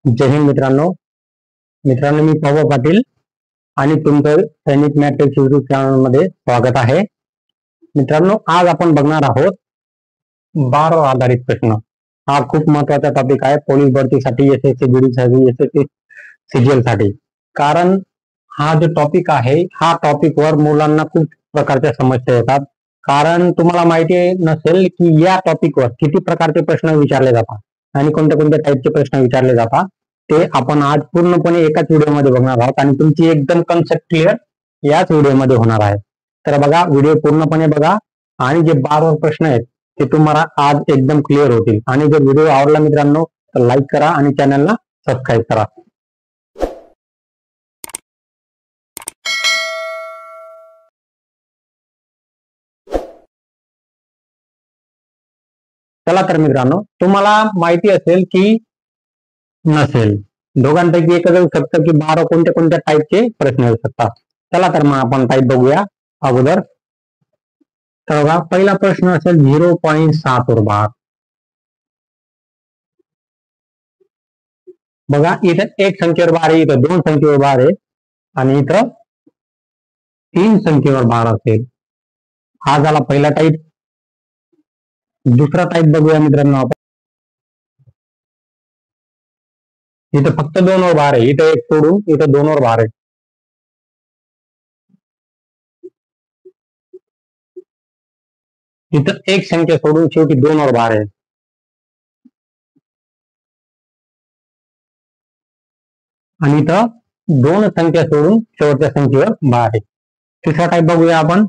जय हिंद मित्रांनो. मी पव पाटील आणि तुमचं सैनिक मॅट्रिक्स युट्यूब चॅनल मध्ये स्वागत आहे. मित्रांनो, आज आपण बघणार आहोत बार आधारित प्रश्न. हा खूप महत्वाचा टॉपिक आहे पोलीस भरतीसाठी, एसएससी जीडी साठी, एसएससी सीजीएल साठी. कारण हा जो टॉपिक आहे, हा टॉपिक वर मुलांना खूप प्रकारच्या समस्या येतात. कारण तुम्हाला माहिती नसेल की या टॉपिक वर किती प्रकारचे प्रश्न विचारले जातात आणि कोणत्या कोणत्या टाईपचे प्रश्न विचारले जातात ते आपण आज पूर्णपणे एकाच व्हिडिओमध्ये बघणार आहोत आणि तुमची एकदम कन्सेप्ट क्लिअर याच व्हिडिओमध्ये होणार आहे. तर बघा, व्हिडिओ पूर्णपणे बघा आणि जे बारवर प्रश्न आहेत ते तुम्हाला आज एकदम क्लिअर होतील. आणि जर व्हिडिओ आवडला मित्रांनो तर लाईक करा आणि चॅनलला सबस्क्राईब करा. चला तर मित्रांनो, तुम्हाला माहिती असेल की नसेल, दोघांपैकी एकच येऊ शकतं की 12 कोणत्या कोणत्या टाईपचे प्रश्न येऊ शकतात. चला तर मग आपण टाईप बघूया अगोदर. तर बघा, पहिला प्रश्न असेल 0.7 वर बार. बघा, इथं एक संख्येवर बार आहे, इथं दोन संख्येवर बार आहे आणि इथं 3 संख्येवर बार असेल. हा झाला पहिला टाईप. दुसरा टाईप बघूया मित्रांनो आपण. इथं फक्त 2 वर बार आहे, इथं एक सोडून इथं 2 वर बार आहे. इथं एक संख्या सोडून शेवटी 2 वर बार आहे. आणि इथं 2 संख्या सोडून शेवटच्या संख्येवर बार आहे. तिसरा टाईप बघूया आपण.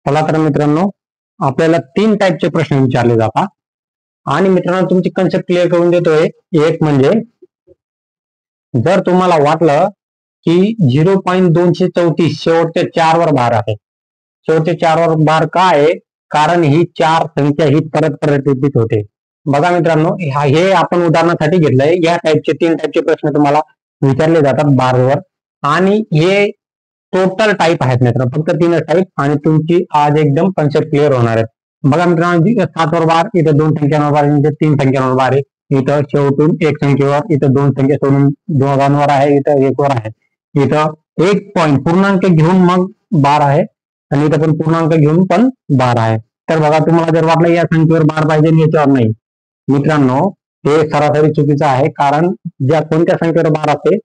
चला तर मित्रांनो, आपल्याला 3 टाईपचे प्रश्न विचारले जातात आणि मित्रांनो तुमची कन्सेप्ट क्लिअर करून देतोय. एक म्हणजे जर तुम्हाला वाटलं की 0.234 शेवटच्या 4 वर बार आहे, शेवटच्या 4 वर बार का आहे? कारण ही 4 संख्या ही परत परत रिपीट होते. बघा मित्रांनो, हे आपण उदाहरणासाठी घेतलंय. या टाईपचे 3 टाईपचे प्रश्न तुम्हाला विचारले जातात बारवर आणि हे टोटल टाईप आहेत मित्रांनो, फक्त 3 टाईप आणि तुमची आज एकदम कन्सेप्ट क्लिअर होणार आहे. बघा मित्रांनो, 7 वर बार, इथं 2 संख्यांवर बार, इथं 3 संख्यांवर बार आहे, इथं शेवटून एक संख्येवर, इथं 2 संख्या सोडून 2 आहे, इथं 1 वर आहे, इथं 1 पॉईंट पूर्णांक घेऊन मग बार आहे आणि इथं पण पूर्णांक घेऊन पण बार आहे. तर बघा, तुम्हाला जर वाटलं या संख्येवर बार पाहिजे याच्यावर नाही, मित्रांनो हे सरासरी चुकीचं आहे. कारण ज्या कोणत्या संख्येवर बार असते,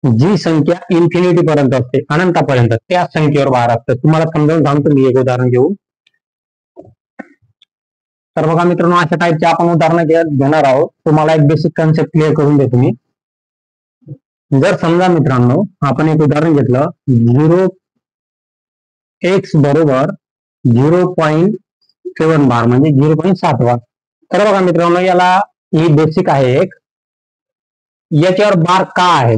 जी संख्या इन्फिनिटी पर्यंत असते, अनंतापर्यंत, त्या संख्येवर बार असते. तुम्हाला समजावून सांगतो मी एक उदाहरण घेऊन. तर बघा मित्रांनो, अशा टाईपचे आपण उदाहरण घेणार आहोत. तुम्हाला एक बेसिक कन्सेप्ट क्लिअर करून देतो मी. जर समजा मित्रांनो आपण एक उदाहरण घेतलं, 0x बरोबर 0.7 बार म्हणजे 0.7 बार. तर बघा मित्रांनो, याला ही बेसिक आहे एक. याच्यावर बार का आहे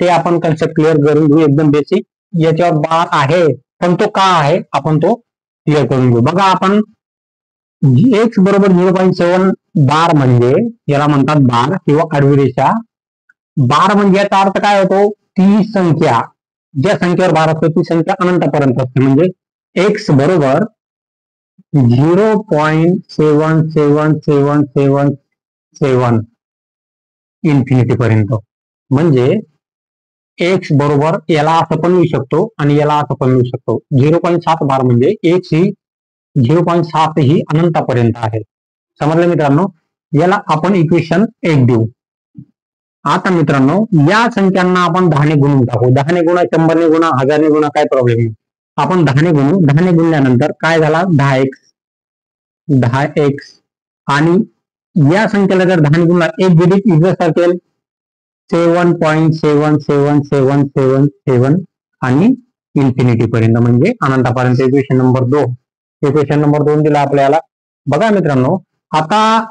ते आपण कन्सेप्ट क्लिअर करून घेऊ. एकदम बेसिक, याच्यावर बार आहे पण तो का आहे आपण तो क्लिअर करून घेऊ. बघा, आपण x बरोबर 0.7 बार म्हणजे याला म्हणतात बार किंवा आडवी रेषा. बार म्हणजे याचा अर्थ काय होतो? ती संख्या, ज्या संख्येवर बार असतो ती संख्या अनंतापर्यंत असते. म्हणजे x बरोबर 0.777777 इन्फिनिटी पर्यंत. म्हणजे x बरोबर याला असं पण लिहू शकतो आणि याला असं पण लिहू शकतो. 0.7 बार म्हणजे x ही 0.7 ही अनंतापर्यंत आहे. समजलं मित्रांनो? याला आपण इक्वेशन 1 देऊ. आता मित्रांनो, या संख्यांना आपण 10 ने गुणून टाकू. 10 ने गुणा, 100 ने गुणा, 1000 ने गुणा, काय प्रॉब्लेम नाही. आपण 10 ने गुणू. 10 ने गुणल्यानंतर काय झाला? 10x. आणि या संख्येला जर 10 ने गुणला, एक डिजिट इजत असेल 7.777777 आणि इन्फिनिटी पर्यंत म्हणजे अनंतापर्यंत. Equation number 2. इक्वेशन नंबर 2 दिला आपल्याला. बघा मित्रांनो, आता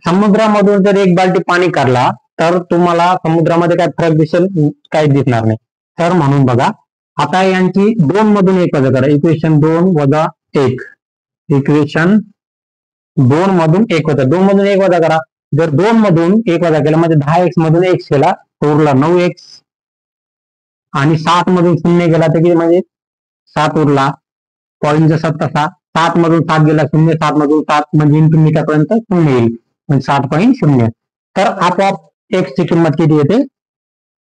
समुद्रामधून जर एक बाल्टी पाणी काढला तर तुम्हाला समुद्रामध्ये काय फरक दिसेल? काही दिसणार नाही. तर म्हणून बघा, आता यांची 2 मधून 1 वजा करा. इक्वेशन 2 वजा 1. इक्वेशन 2 मधून 1 वजा, 2 मधून 1 वजा करा. जर 2 मधून 1 वजा केला म्हणजे 10x मधून x केला तर उरला 9x. आणि 7 मधून 0 गेला तर किती म्हणजे 7 उरला. पॉईंट जसा तसा 7 मधून 7 गेला 0, 7 मधून 7 म्हणजे इन्फिनिटीपर्यंत 0 येईल, म्हणजे 7.0. तर आपोआप एक्स ची किंमत किती येते?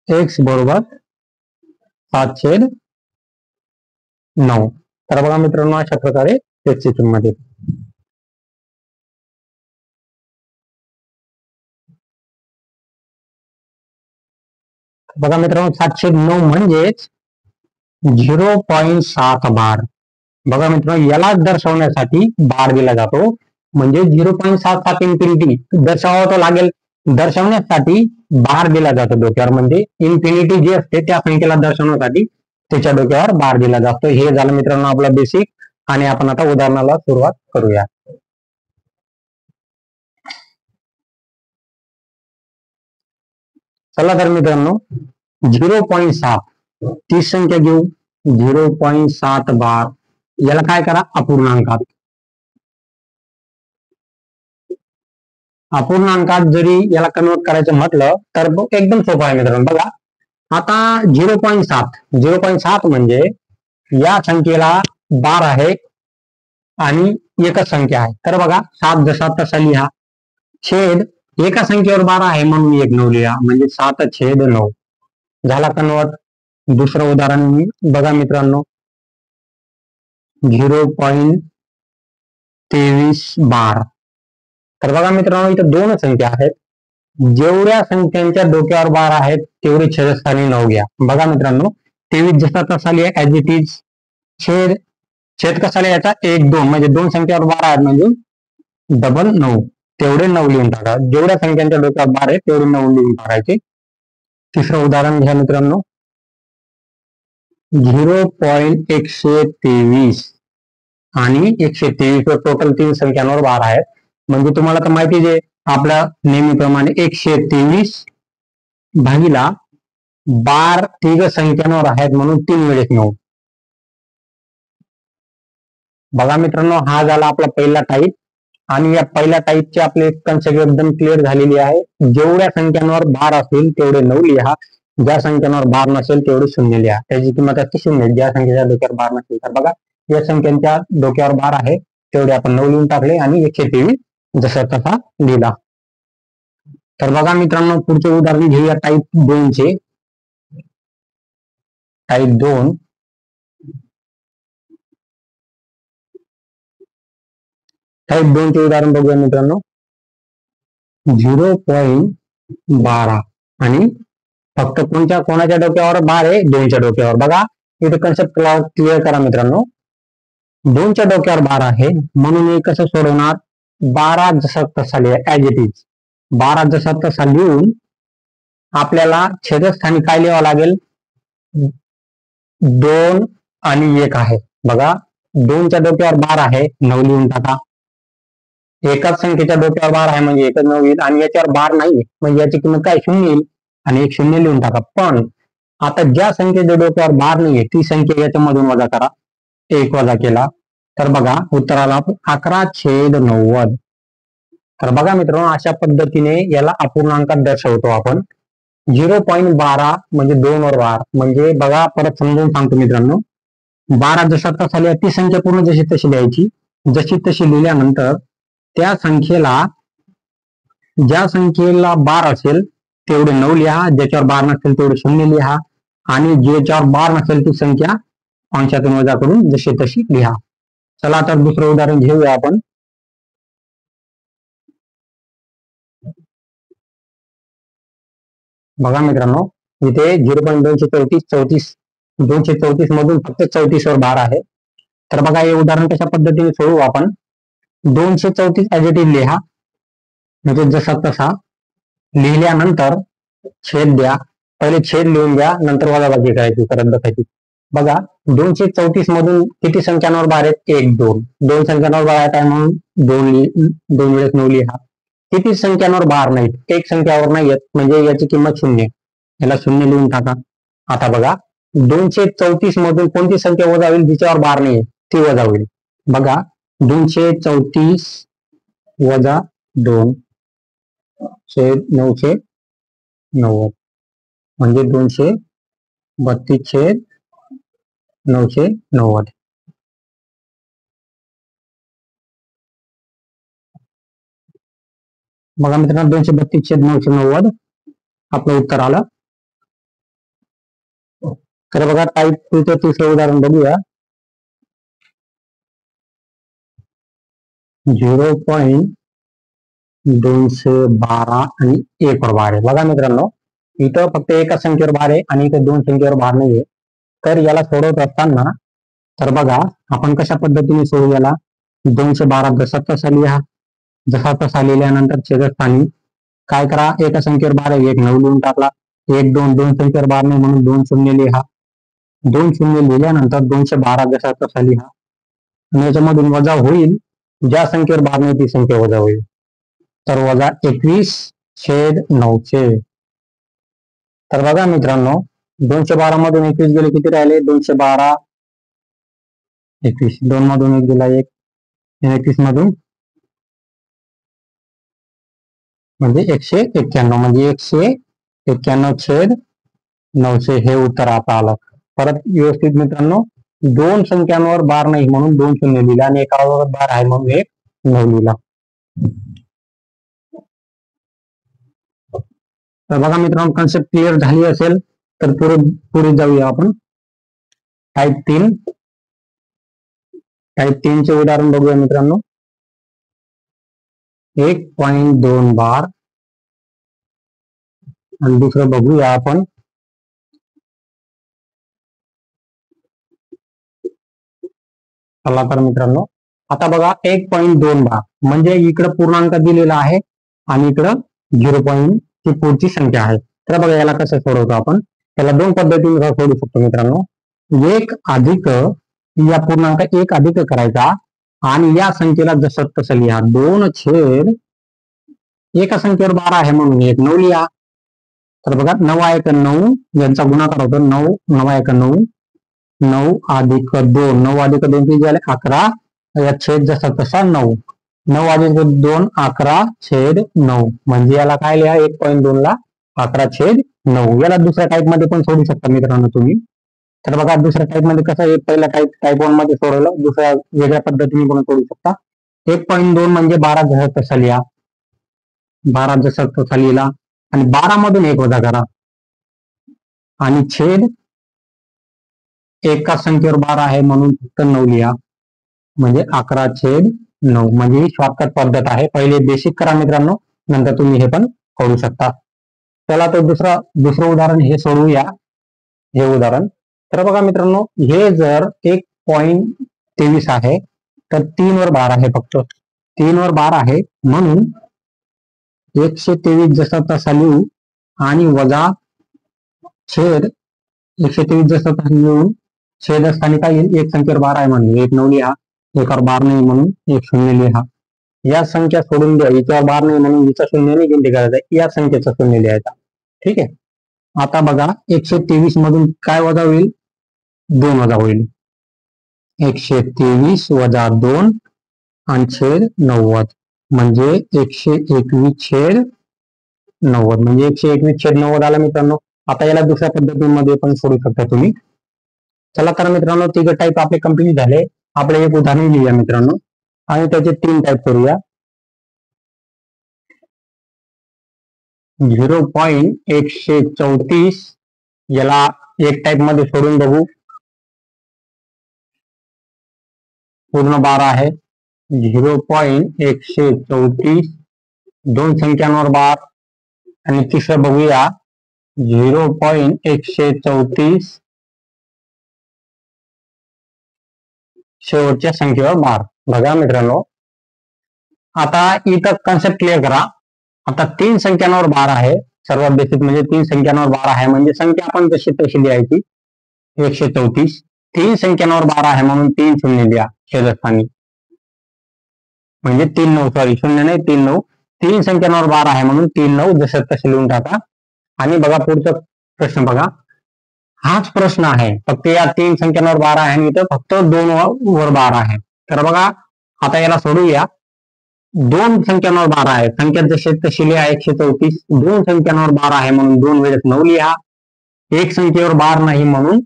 एक्स बरोबर 7/9. तर बघा मित्रांनो, अशा प्रकारे एक्स ची किंमत येते. बघा मित्रांनो, 7/9 म्हणजेच 0.7 बार. बघा मित्रांनो, याला दर्शवण्यासाठी बार दिला जातो, म्हणजे 0.77 इन्फिनिटी दर्शवावं लागेल. दर्शवण्यासाठी बार दिला जातो डोक्यावर, म्हणजे इन्फिनिटी जी असते त्या संख्येला दर्शवण्यासाठी त्याच्या डोक्यावर बार दिला जातो. हे झालं मित्रांनो आपलं बेसिक, आणि आपण आता उदाहरणाला सुरुवात करूया. चला तर मित्रांनो, 0.7 ती संख्या घेऊ. 0.7 बार, याला काय करा, अपूर्णांकात. अपूर्णांकात जरी याला कन्वर्ट करायचं म्हटलं तर एकदम सोपं आहे मित्रांनो. बघा आता 0.7 म्हणजे या संख्येला बार आहे आणि एकच संख्या आहे. तर बघा 7 जसा तसा लिहा, छेद एका संख्येवर बार आहे म्हणून 1/9 लिहा, म्हणजे 7/9 झाला कन्वर्ट. दुसरं उदाहरण बघा मित्रांनो, 0.23 बार. तर बघा मित्रांनो, इथं दोन संख्या आहेत. जेवढ्या संख्यांच्या डोक्यावर बार आहेत तेवढे छेदस्थानी 9 घ्या. बघा मित्रांनो, 23 जसा तसा लिहा ऍज इट इज. छेद छेद कसा लिहायचा? 1-2, म्हणजे दोन संख्यावर बार आहेत म्हणजे डबल 9, तेवढे 9 लिहून टाका. जेवढ्या संख्यांच्या डोक्यावर बार आहे तेवढे 9 लिहून टाकायचे. तिसरं उदाहरण घ्या मित्रांनो, 0.123 आणि 123 टोटल 3 संख्यांवर बार आहेत. म्हणजे तुम्हाला तर माहितीच आहे, आपल्या नेहमीप्रमाणे 123 भागीला बार तिघ संख्यांवर आहेत म्हणून 3 वेळेस 9. बघा मित्रांनो, हा झाला आपला पहिला टाईप, आणि या पहिल्या टाईपचे आपले कन्सेप्ट एकदम क्लिअर झालेली आहे. जेवढ्या संख्यांवर बार असतील तेवढे 9 लिहा, ज्या संख्यांवर बार नसेल तेवढे 0 लिहा. त्याची किंमत असते 0 ज्या संख्येच्या डोक्यावर बार नसेल. तर बघा, या संख्यांच्या डोक्यावर बार आहे तेवढे आपण 9 लिहून टाकले आणि 123 जसा तसा लिहिला. तर बघा मित्रांनो, पुढचे उदाहरण घेऊया टाईप 2 चे. टाईप 2 चे उदाहरण बघूया मित्रांनो. 0.12 आणि फक्त कोणाच्या डोक्यावर बार आहे? 2च्या डोक्यावर. बघा इथे कन्सेप्ट क्लिअर करा मित्रांनो. 2च्या डोक्यावर बार आहे म्हणून हे कसं सोडवणार? 12 जसा तसा लिहा ऍज इट इज. 12 जसा तसा लिहून आपल्याला छेदस्थानी काय लिहावं लागेल? 2 आणि 1 आहे. बघा 2च्या डोक्यावर बार आहे, 9 लिहून टाका. एकाच संख्येच्या डोक्यावर बार आहे म्हणजे एकच 9 येईल, आणि याच्यावर बार नाही म्हणजे याची किंमत काय? 0 येईल, आणि 1 0 लिहून टाका. पण आता ज्या संख्येच्या डोक्यावर बार नाहीये ती संख्या याच्यामधून वजा करा. 1 वजा केला तर बघा उत्तराला 11/90. तर बघा मित्रांनो, अशा पद्धतीने याला अपूर्णांकात दर्शवतो आपण. 0.12 म्हणजे 2 वर बार, म्हणजे बघा परत समजून सांगतो मित्रांनो. 12 जसा तसा लिहा, ती संख्या पूर्ण जशी तशी लिहायची. जशी तशी लिहिल्यानंतर त्या संख्येला, ज्या संख्येला बार असेल तेवढे 9 लिहा, ज्याच्यावर बार नसेल तेवढे 0 लिहा, आणि ज्याच्यावर बार नसेल ती संख्या अंशातून वजा करून जशी तशी लिहा. चला तर दुसरं उदाहरण घेऊया आपण. बघा मित्रांनो, इथे 234 मधून फक्त 34 वर बार आहे. तर बघा हे उदाहरण कशा पद्धतीने सोडवू आपण. 234 ऍज इट इज लिहा, म्हणजे जसा तसा लिहिल्यानंतर छेद द्या. पहिले छेद लिहून घ्या, नंतर वजाबाकी करायची, परत बघायची. बघा 234 मधून किती संख्यांवर बार आहेत? 1 2. 2 संख्यांवर बार आहेत म्हणून 2 वेळेस 9 लिहा. किती संख्यांवर बार नाहीत? 1 संख्यावर नाहीयेत म्हणजे याची किंमत 0, याला 0 लिहून टाका. आता बघा 234 मधून कोणती संख्या वजा होईल? जिच्यावर बार नाहीये ती वजा होईल. बघा 234 वजा 2 छेद 990, म्हणजे 232 छेद 990. बघा मित्रांनो 232/990 आपलं उत्तर आलं. तर बघा टाईप 2चं तिसरं उदाहरण बघूया. 0.212 आणि 1 वर भार आहे. बघा मित्रांनो इथं फक्त एका संख्येवर भार आहे आणि इथं 2 संख्येवर भार नाहीये. तर याला सोडवत असताना तर बघा आपण कशा पद्धतीने सोडवू याला. 212 जसा तसा लिहा. जसा तसा लिहिल्यानंतर छेदस्थानी काय करा, एका संख्येवर भार आहे 1 9 लिहून टाकला. 1 2 दोन संख्येवर भार नाही म्हणून 2 शून्य लिहा. 2 शून्य लिहिल्यानंतर 212 जसा तसा लिहा आणि याच्यामधून वजा होईल ज्या संख्येवर भार नाही ती संख्या वजा होईल. तर वजा 21/900. तर बघा मित्रांनो 212 मधून 21 गेले किती राहिले, 212 21, 2 मधून 1 गेला 1, 21 मधून म्हणजे 191 म्हणजे 191/900 हे उत्तर आता आलं. परत व्यवस्थित मित्रांनो 2 संख्यांवर भार नाही म्हणून 2 शून्य लिहिला आणि एकावर भार आहे म्हणून 1 9 लिहिला. तर बघा मित्रांनो कन्सेप्ट क्लिअर झाली असेल तर पुढे जाऊया आपण. टाईप 3 चे उदाहरण बघूया मित्रांनो. 1.2 बार आणि दुसरं बघूया आपण. चला तर मित्रांनो आता बघा 1.2 बार म्हणजे इकडं पूर्णांक दिलेला आहे आणि इकडं 0. ची पुढची संख्या आहे. तर बघा याला कसं सोडवतो आपण. त्याला 2 पद्धतीने सोडू शकतो मित्रांनो. 1 अधिक या पूर्णांक 1 अधिक करायचा आणि या संख्येला जसं तसं लिहा. 2 छेद एका संख्येवर 12 आहे म्हणून 1 9 लिहा. तर बघा 9 यांचा गुणाकार होतो 9 9 9 अधिक 2 9 अधिक 2 किती झाले 11. या छेद जसा तसा 9 9 अधिक 2 11/9 म्हणजे याला काय लिहा 1.2 ला 11/9. याला दुसऱ्या टाईप मध्ये पण सोडू शकता मित्रांनो तुम्ही. तर बघा दुसऱ्या टाईप मध्ये कसं पहिल्या टाईप 1 मध्ये सोडवलं, दुसऱ्या वेगळ्या पद्धतीने पण सोडू शकता. 1.2 म्हणजे 12 जसं तसा लिहा. 12 जसं तसा लिहिला आणि 12 मधून 1 वजा करा आणि छेद एका संख्येवर 12 आहे म्हणून फक्त 9 लिहा म्हणजे 11/9 म्हणजे ही शॉर्टकट पद्धत आहे. पहिले बेसिक करा मित्रांनो, नंतर तुम्ही हे पण करू शकता. चला तर दुसरं उदाहरण हे सोडवूया. हे उदाहरण तर बघा मित्रांनो हे जर 1.23 आहे तर 3 वर भार आहे, फक्त 3 वर भार आहे म्हणून 123 जसा तसा लिहू आणि वजा छेद 123 जसा तसा लिहून छेदस्थानी काय येईल, एक संख्येवर 12 आहे म्हणून 1 9 लिहा. एकावर 12 नाही म्हणून 1 0 लिहा. या संख्या सोडून द्या. हिच्यावर 12 नाही म्हणून हिचा 0 नाही गिनती करायचा, या संख्येचा 0 लिहायचा. ठीक आहे. आता बघा 123 मधून काय वजा होईल, 2 वजा होईल. 123 वजा 2 आणि छेद 90 म्हणजे 121/90 म्हणजे 121/90 आला मित्रांनो. आता याला दुसऱ्या पद्धतीमध्ये पण सोडू शकता तुम्ही. चला तर मित्रांनो 3 टाईप आपले कंप्लीट झाले. आपले एक उदाहरण लिहूया मित्रांनो आणि त्याचे 3 टाईप करूया. 0.134 याला एक टाईप मध्ये सोडून बघू. पूर्ण 12 आहे. 0.134 2 संख्यांवर बार आणि तिसरं बघूया 0.134 शेवटच्या संख्येवर बार. बघा मित्रांनो आता इथं कन्सेप्ट क्लिअर करा. आता 3 संख्यांवर बार आहे. सर्वात बेसिक म्हणजे 3 संख्यांवर बार आहे म्हणजे संख्या आपण जशी तशी लिहायची. 134 3 संख्यांवर 12 आहे म्हणून 3 शून्य लिहा छेदस्थानी म्हणजे 3 9 सॉरी 0 नाही 3 9 3 संख्यांवर 12 आहे म्हणून 3 9 जसं तसे लिहून टाका. आणि बघा पुढचा प्रश्न बघा. हाच प्रश्न आहे फक्त या 3 संख्यांवर 12 आहे आणि इथं फक्त 2 वर 12 आहे. तर बघा आता याला सोडूया. 2 संख्यांवर 12 आहे, संख्या जशी तशी लिहा 134. 2 संख्यांवर 12 आहे म्हणून 2 वेळेस 9 लिहा. एक संख्येवर 12 नाही म्हणून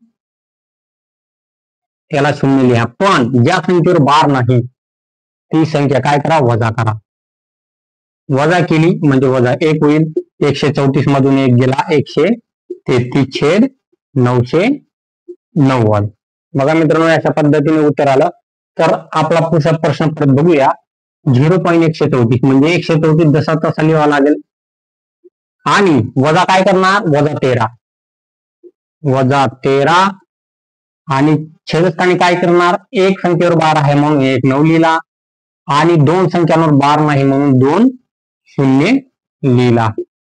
त्याला 0 लिहा. पण ज्या संख्येवर 12 नाही ती संख्या काय करा, वजा करा. वजा केली म्हणजे वजा 1 होईल. 134 मधून 1 गेला 133 छेद 990. बघा मित्रांनो, अशा पद्धतीने उत्तर आलं. तर आपला पुढचा प्रश्न परत बघूया. 0.134 म्हणजे 134 जसा तसा लिहावा लागेल आणि वजा काय करणार, वजा 13 आणि छेदस्थानी काय करणार, एक संख्येवर बार आहे म्हणून 1 9 लिहिला आणि दोन संख्यांवर बार नाही म्हणून 2 0 लिहिला.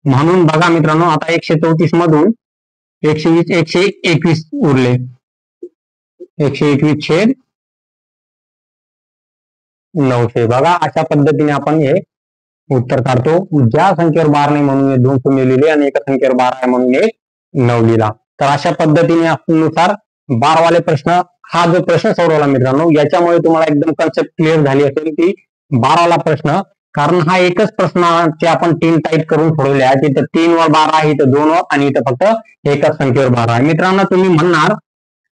म्हणून बघा मित्रांनो, आता 134 मधून 120 121 उरले. 121 छेद 900. बघा अशा पद्धतीने आपण हे उत्तर काढतो. ज्या संख्येवर बार नाही म्हणून 2 शून्य लिहिले आणि एका संख्येवर बार आहे म्हणून 1 9 लिहिला. तर अशा पद्धतीने नुसार बारवाले प्रश्न, हा जो प्रश्न सोडवला मित्रांनो, याच्यामुळे तुम्हाला एकदम कन्सेप्ट क्लिअर झाली असेल की बारावाला प्रश्न, कारण हा एकच प्रश्नाचे आपण 3 टाईप करून सोडवले आहे. तिथं 3 वर 12 आहे, इथं 2 वर आणि इथं फक्त एकाच संख्येवर 12 आहे. मित्रांनो, तुम्ही म्हणणार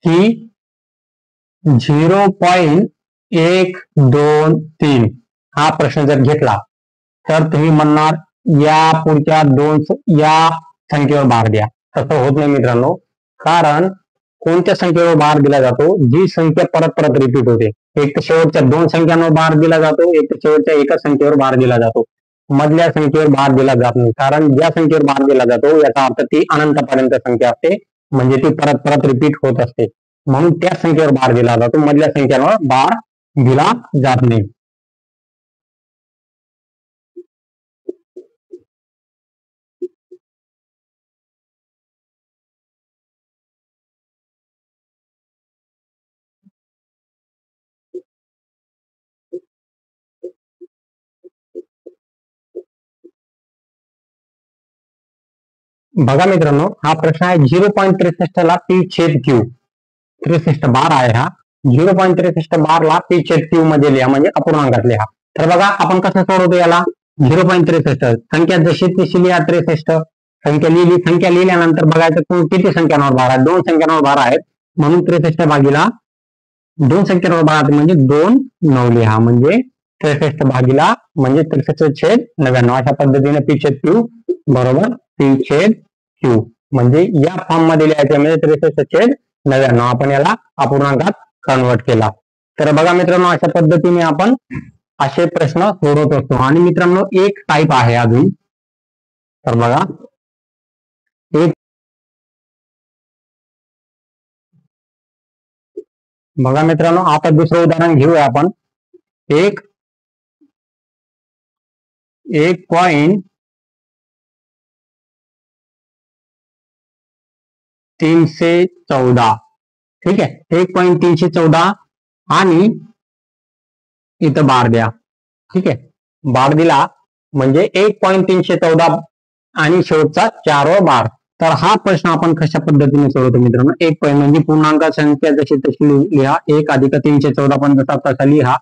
की 0.123 हा प्रश्न जर घेतला तर तुम्ही म्हणणार या पुढच्या या संख्येवर बार द्या. तसं होत नाही मित्रांनो, कारण कोणत्या संख्येवर बार दिला जातो, जी संख्या परत परत रिपीट होते. एक तर शेवटच्या 2 संख्यांवर बार दिला जातो, एक तर शेवटच्या एका संख्येवर बार दिला जातो. मधल्या संख्येवर बार दिला जात नाही, कारण ज्या संख्येवर बार दिला जातो याचा अर्थ ती अनंतपर्यंत संख्या असते, म्हणजे ती परत परत रिपीट होत असते. म्हणून त्या संख्येवर बार दिला जातो, मधल्या संख्यांवर बार दिला जात नाही. बघा मित्रांनो, हा प्रश्न आहे 0.63 ला पी छेद क्यू. 63 बार आहे हा. 0.63 बार ला पी छेद क्यू मध्ये लिहा, म्हणजे अपूर्णांकात लिहा. तर बघा आपण कसं सोडवतो याला. 0.63 संख्या जशी तशी लिहा. 63 संख्या लिहिली. संख्या लिहिल्यानंतर बघायचं किती संख्यांवर बार आहे. 2 संख्यांवर बार आहेत म्हणून 63 भागीला 2 संख्यांवर बार म्हणजे 2 9 लिहा, म्हणजे 63 भागीला म्हणजे 63 छेद 99. अशा पद्धतीने पी छेद क्यू बरोबर पी छेद क्यू, म्हणजे या फॉर्म मध्ये लिहायचं, म्हणजे 63 छेद 99 आपण याला अपूर्णांकात कन्वर्ट केला. तर बघा मित्रांनो, अशा पद्धतीने आपण असे प्रश्न सोडवत असतो. आणि मित्रांनो, एक टाईप आहे अजून. तर बघा, बघा मित्रांनो, आता दुसरं उदाहरण घेऊया आपण. 1.314. ठीक आहे, 1.314 आणि इथं बार द्या. ठीक आहे, बार दिला म्हणजे 1.314 आणि शेवटचा 4 वर बार. तर हा प्रश्न आपण कशा पद्धतीने सोडवतो मित्रांनो. 1 पॉईंट म्हणजे पूर्णांक संख्या जशी तशी लिहा. 1 अधिक 314 पण जसा तसा लिहा.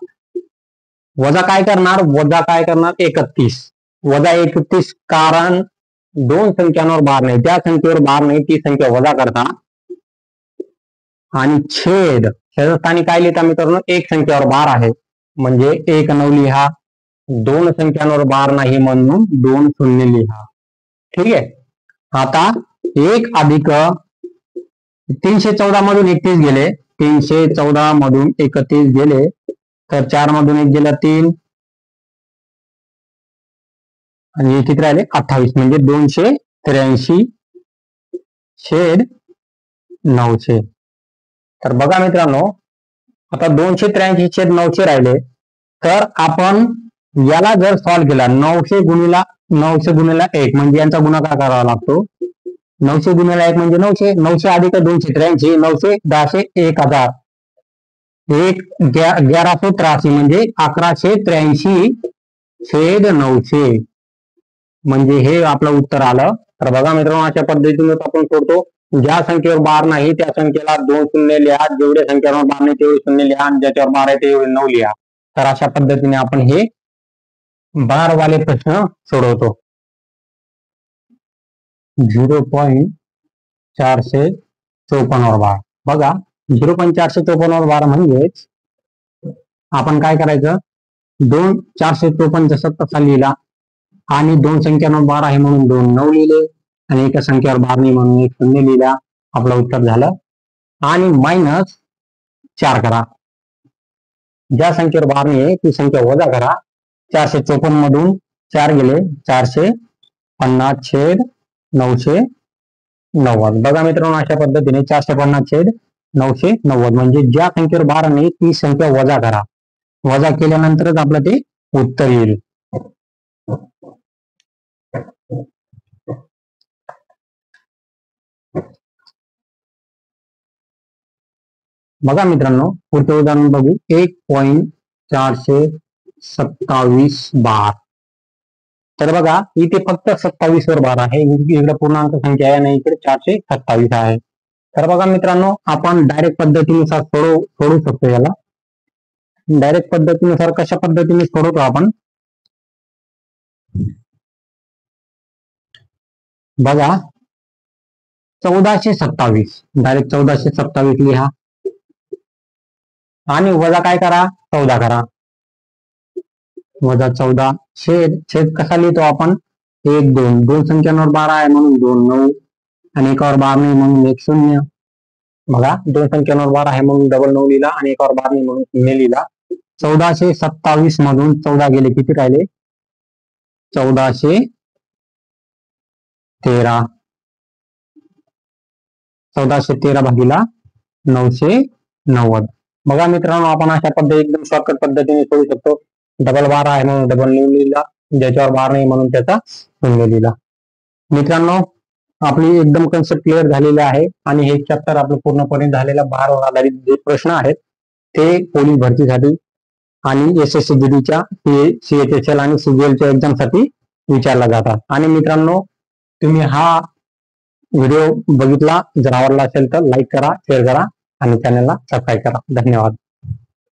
वजा काय करणार, 31. वजा 31 कारण 2 संख्यांवर बार नाही, त्या संख्येवर बार नाही ती संख्या वजा करता. आणि छेदस्थानी काय लिहिता मित्रांनो, एक संख्येवर बार आहे म्हणजे 1 9 लिहा. 2 संख्यांवर बार नाही म्हणून 2 0 लिहा. ठीक आहे, आता 1 अधिक 314 मधून 31 गेले, 314 मधून 31 गेले तर 4 मधून 1 गेला 3 आणि किती राहिले 28, म्हणजे 283 छेद 900. तर बघा मित्रांनो, आता 283 छेद 900 राहिले. तर आपण याला जर सॉल्व्ह केला, 900 गुणिला 1 म्हणजे यांचा गुणाकार करावा लागतो. 900 गुणिला 1 म्हणजे 900. 900 अधिक 283, 900 10 1000, 1183 म्हणजे 1183 छेद 900, म्हणजे हे आपलं उत्तर आलं. तर बघा मित्रांनो, अशा पद्धतीने आपण सोडतो. ज्या संख्येवर बार नाही त्या संख्येला 2 शून्य लिहा. जेवढ्या संख्येवर बार नाही तेवढे शून्य लिहा आणि ज्याच्यावर बार आहे तेवढे 9 लिहा. तर अशा पद्धतीने आपण हे बारवाले प्रश्न सोडवतो. 0.454 वर बार. बघा, 0.454 वर बार म्हणजेच आपण काय करायचं, 454 जसा तसा लिहिला. आणि दोन संख्यांवर बार आहे म्हणून 2 9 लिहिले आणि एका संख्येवर बार नाही म्हणून 1 0 लिहिला. आपलं उत्तर झालं. आणि -4 करा. ज्या संख्येवर बार नाही आहे ती संख्या वजा करा. 454 मधून 4 गेले 450/990. बघा मित्रांनो, अशा पद्धतीने 450/990 म्हणजे ज्या संख्येवर बार नाही ती संख्या वजा करा. वजा केल्यानंतरच आपलं ते उत्तर येईल. बघा मित्रांनो, पुढचं उदाहरण बघू. 1.427 बार. तर बघा इथे फक्त 27 वर बार आहे, इकडे पूर्णांक संख्या आहे आणि इकडे 427 आहे. तर बघा मित्रांनो, आपण डायरेक्ट पद्धतीनुसार सोडवू शकतो याला. डायरेक्ट पद्धतीनुसार कशा पद्धतीने सोडवतो आपण बघा. 1427 डायरेक्ट 1427 लिहा आणि वजा काय करा 14 करा. वजा 14 छेद कसा लिहितो आपण 1 2. दोन संख्यांवर 12 आहे म्हणून 2 9 आणि एकावर 12 नाही म्हणून 1 0. बघा, दोन संख्यांवर 12 आहे म्हणून डबल 9 लिहिला आणि एकावर 12 नाही म्हणून 0 लिहिला. 1427 मधून 14 गेले, किती राहिले 1413. 1413 भागीला 990. बघा मित्रांनो, आपण अशा पद्धती एकदम शॉर्टकट पद्धतीने सोडू शकतो. डबल 12 आहे म्हणून डबल 9 लिहिला, ज्याच्यावर 12 नाही म्हणून त्याचा 0 लिहिला. मित्रांनो, आपली एकदम कन्सेप्ट क्लिअर झालेली आहे आणि हे चॅप्टर आपलं पूर्णपणे झालेलं बारवर आधारित जे प्रश्न आहेत ते पोलीस भरतीसाठी आणि SSC-GDच्या CHSL आणि CGLच्या एक्झामसाठी विचारला जातात. आणि मित्रांनो, तुम्ही हा व्हिडिओ बघितला, जर आवडला असेल तर लाईक करा, शेअर करा आणि चॅनलला सबस्क्राईब करा. धन्यवाद.